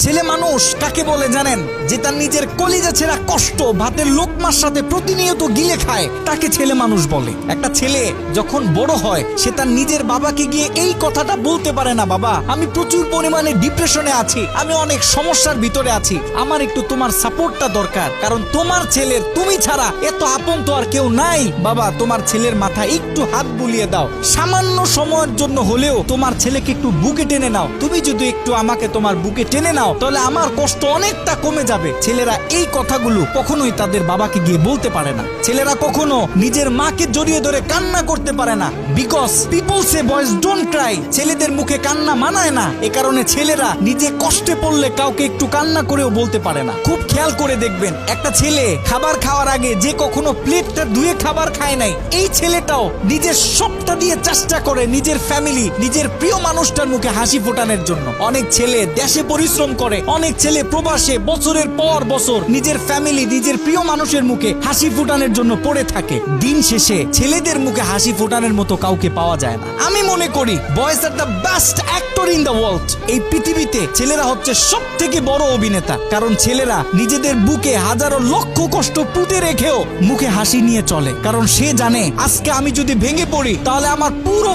ছেলে মানুষ কাকে বলে জানেন? যে তার নিজের কলিজা ছেঁড়া কষ্ট ভাতের লোকমার সাথে প্রতিনিয়ত গিলে খায়, তাকে ছেলে মানুষ বলে। একটা ছেলে যখন বড় হয় সে তার নিজের বাবাকে গিয়ে এই কথাটা বলতে পারে না, বাবা আমি প্রচুর পরিমাণে ডিপ্রেশনে আছি, আমি অনেক সমস্যার ভিতরে আছি, আমার একটু তোমার সাপোর্টটা দরকার, কারণ তোমার ছেলের তুমি ছাড়া এত আপন তো আর কেউ নাই। বাবা তোমার ছেলের মাথায় একটু হাত বুলিয়ে দাও, সামান্য সময়ের জন্য হলেও তোমার ছেলেকে একটু বুকে টেনে নাও। তুমি যদি একটু আমাকে তোমার বুকে টেনে নাও তাহলে আমার কষ্ট অনেকটা কমে যাবে। ছেলেরা এই কথাগুলো কখনোই তাদের বাবাকে গিয়ে বলতে পারে না। ছেলেরা কখনো নিজের মাকে জড়িয়ে ধরে কান্না করতে পারে না, because people say boys don't Cry. ছেলেদের মুখে কান্না মানায় না, এ কারণে ছেলেরা নিজে কষ্টে পড়লে কাউকে একটু কান্না করেও বলতে পারে না। খুব খেয়াল করে দেখবেন, একটা ছেলে খাবার খাওয়ার আগে যে কখনো প্লেটটা ধুয়ে খাবার খায় নাই, এই ছেলেটাও নিজের সবটা দিয়ে চেষ্টা করে নিজের ফ্যামিলি, নিজের প্রিয় মানুষটার মুখে হাসি ফোটানোর জন্য। অনেক ছেলে দেশে পরিশ্রম করে, অনেক ছেলে প্রবাসে বছরের পর বছর নিজের ফ্যামিলি, নিজের প্রিয় মানুষের মুখে হাসি ফোটানোর জন্য পড়ে থাকে। দিন শেষে ছেলেদের মুখে হাসি ফোটানোর মতো কাউকে পাওয়া যায় না। আমি মনে করি boys are the best actor in the world. এই পৃথিবীতে ছেলেরা হচ্ছে সব থেকে বড় অভিনেতা, কারণ ছেলেরা নিজেদের বুকে হাজারো লক্ষ কষ্ট পুঁতে রেখেও মুখে হাসি নিয়ে চলে, কারণ সে জানে আজকে আমি যদি ভেঙে পড়ি তাহলে আমার পুরো